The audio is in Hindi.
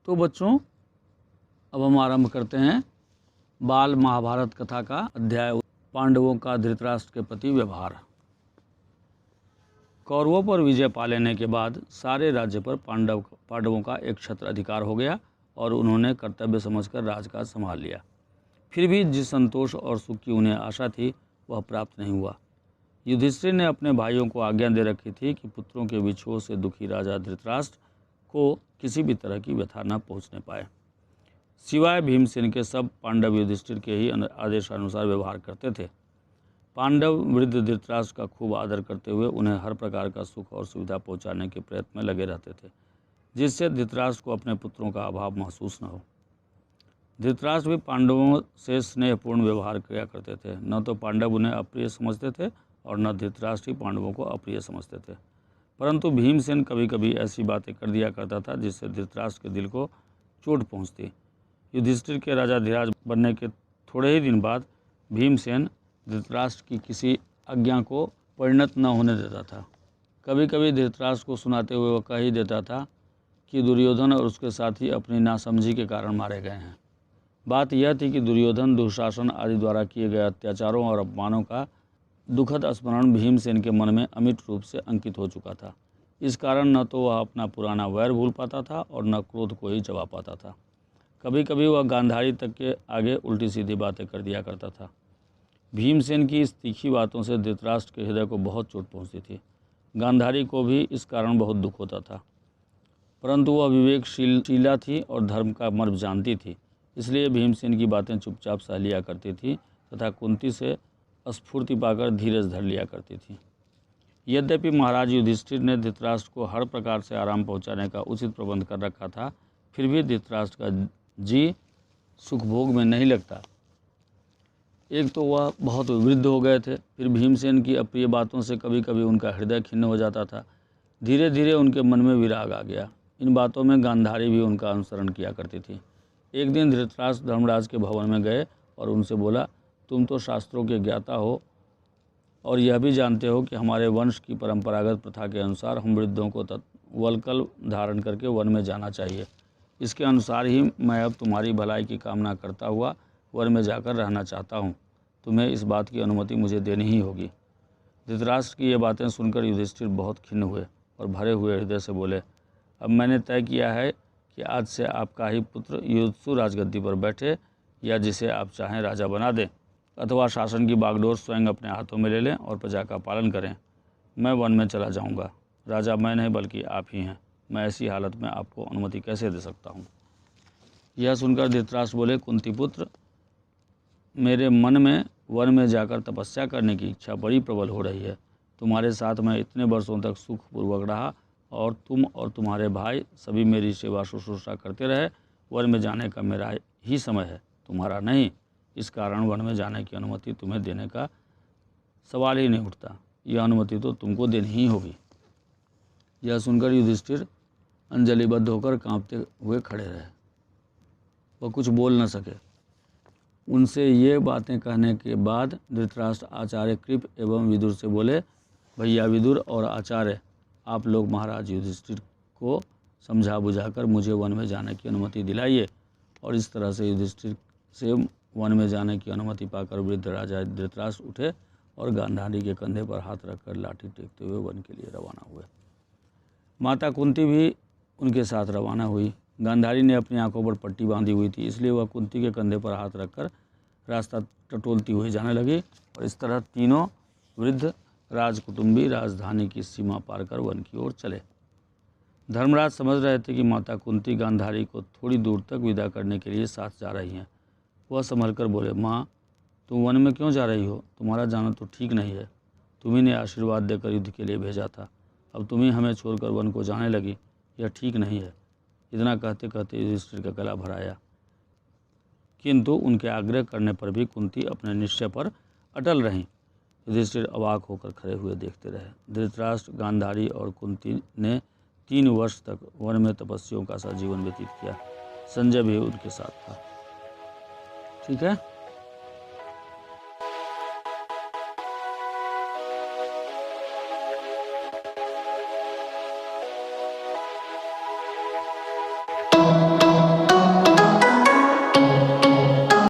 तो बच्चों, अब हम आरंभ करते हैं बाल महाभारत कथा का अध्याय पांडवों का धृतराष्ट्र के प्रति व्यवहार। कौरवों पर विजय पा लेने के बाद सारे राज्य पर पांडवों का एक छत्र अधिकार हो गया और उन्होंने कर्तव्य समझकर राजकाज संभाल लिया। फिर भी जिस संतोष और सुख की उन्हें आशा थी वह प्राप्त नहीं हुआ। युधिष्ठिर ने अपने भाइयों को आज्ञा दे रखी थी कि पुत्रों के विछोह से दुखी राजा धृतराष्ट्र को किसी भी तरह की व्यथा न पहुँचने पाए। सिवाय भीमसेन के सब पांडव युधिष्ठिर के ही आदेशानुसार व्यवहार करते थे। पांडव वृद्ध धृतराष्ट्र का खूब आदर करते हुए उन्हें हर प्रकार का सुख और सुविधा पहुंचाने के प्रयत्न में लगे रहते थे, जिससे धृतराष्ट्र को अपने पुत्रों का अभाव महसूस न हो। धृतराष्ट्र भी पांडवों से स्नेहपूर्ण व्यवहार किया करते थे। न तो पांडव उन्हें अप्रिय समझते थे और न धृतराष्ट्र ही पांडवों को अप्रिय समझते थे। परंतु भीमसेन कभी कभी ऐसी बातें कर दिया करता था जिससे धृतराष्ट्र के दिल को चोट पहुँचती। युधिष्ठिर के राजाधिराज बनने के थोड़े ही दिन बाद भीमसेन धृतराष्ट्र की किसी आज्ञा को परिणत न होने देता था। कभी कभी धृतराष्ट्र को सुनाते हुए वह कह ही देता था कि दुर्योधन और उसके साथी अपनी नासमझी के कारण मारे गए हैं। बात यह थी कि दुर्योधन, दुशासन आदि द्वारा किए गए अत्याचारों और अपमानों का दुखद स्मरण भीमसेन के मन में अमिट रूप से अंकित हो चुका था। इस कारण न तो वह अपना पुराना वैर भूल पाता था और न क्रोध को ही चबा पाता था। कभी कभी वह गांधारी तक के आगे उल्टी सीधी बातें कर दिया करता था। भीमसेन की इस तीखी बातों से धृतराष्ट्र के हृदय को बहुत चोट पहुंचती थी। गांधारी को भी इस कारण बहुत दुख होता था, परंतु वह विवेकशीला थी और धर्म का मर्म जानती थी, इसलिए भीमसेन की बातें चुपचाप सह लिया करती थी तथा कुंती से स्फूर्ति पाकर धीरज धर लिया करती थी। यद्यपि महाराज युधिष्ठिर ने धृतराष्ट्र को हर प्रकार से आराम पहुंचाने का उचित प्रबंध कर रखा था, फिर भी धृतराष्ट्र का जी सुखभोग में नहीं लगता। एक तो वह बहुत वृद्ध हो गए थे, फिर भीमसेन की अप्रिय बातों से कभी कभी उनका हृदय खिन्न हो जाता था। धीरे धीरे उनके मन में विराग आ गया। इन बातों में गांधारी भी उनका अनुसरण किया करती थी। एक दिन धृतराष्ट्र धर्मराज के भवन में गए और उनसे बोला, तुम तो शास्त्रों के ज्ञाता हो और यह भी जानते हो कि हमारे वंश की परंपरागत प्रथा के अनुसार हम वृद्धों को वल्कल धारण करके वन में जाना चाहिए। इसके अनुसार ही मैं अब तुम्हारी भलाई की कामना करता हुआ वन में जाकर रहना चाहता हूँ। तुम्हें इस बात की अनुमति मुझे देनी ही होगी। धृतराष्ट्र की ये बातें सुनकर युधिष्ठिर बहुत खिन्न हुए और भरे हुए हृदय से बोले, अब मैंने तय किया है कि आज से आपका ही पुत्र युधिष्ठिर राजगद्दी पर बैठे, या जिसे आप चाहें राजा बना दें, अथवा शासन की बागडोर स्वयं अपने हाथों में ले लें और प्रजा का पालन करें। मैं वन में चला जाऊँगा। राजा मैं नहीं बल्कि आप ही हैं। मैं ऐसी हालत में आपको अनुमति कैसे दे सकता हूँ। यह सुनकर धृतराष्ट्र बोले, कुंती पुत्र, मेरे मन में वन में जाकर तपस्या करने की इच्छा बड़ी प्रबल हो रही है। तुम्हारे साथ मैं इतने वर्षों तक सुखपूर्वक रहा और तुम और तुम्हारे भाई सभी मेरी सेवा शुश्रूषा करते रहे। वन में जाने का मेरा ही समय है, तुम्हारा नहीं। इस कारण वन में जाने की अनुमति तुम्हें देने का सवाल ही नहीं उठता। यह अनुमति तो तुमको देनी ही होगी। यह सुनकर युधिष्ठिर अंजलिबद्ध होकर कांपते हुए खड़े रहे। वह कुछ बोल न सके। उनसे ये बातें कहने के बाद धृतराष्ट्र आचार्य कृप एवं विदुर से बोले, भैया विदुर और आचार्य, आप लोग महाराज युधिष्ठिर को समझा बुझाकर मुझे वन में जाने की अनुमति दिलाइए। और इस तरह से युधिष्ठिर से वन में जाने की अनुमति पाकर वृद्ध राजा धृतराष्ट्र उठे और गांधारी के कंधे पर हाथ रखकर लाठी टेकते हुए वन के लिए रवाना हुए। माता कुंती भी उनके साथ रवाना हुई। गांधारी ने अपनी आंखों पर पट्टी बांधी हुई थी, इसलिए वह कुंती के कंधे पर हाथ रखकर रास्ता टटोलती हुई जाने लगी और इस तरह तीनों वृद्ध राजकुटुंबी राजधानी की सीमा पार कर वन की ओर चले। धर्मराज समझ रहे थे कि माता कुंती गांधारी को थोड़ी दूर तक विदा करने के लिए साथ जा रही हैं। वह संभलकर बोले, माँ, तुम वन में क्यों जा रही हो? तुम्हारा जाना तो ठीक नहीं है। तुम्ही ने आशीर्वाद देकर युद्ध के लिए भेजा था, अब तुम्ही हमें छोड़कर वन को जाने लगी, यह ठीक नहीं है। इतना कहते कहते युधिष्ठिर का गला भराया, किंतु उनके आग्रह करने पर भी कुंती अपने निश्चय पर अटल रहीं। युधिष्ठिर अवाक होकर खड़े हुए देखते रहे। धृतराष्ट्र, गांधारी और कुंती ने 3 वर्ष तक वन में तपस्वियों का सा जीवन व्यतीत किया। संजय भी उनके साथ था। ठीक है।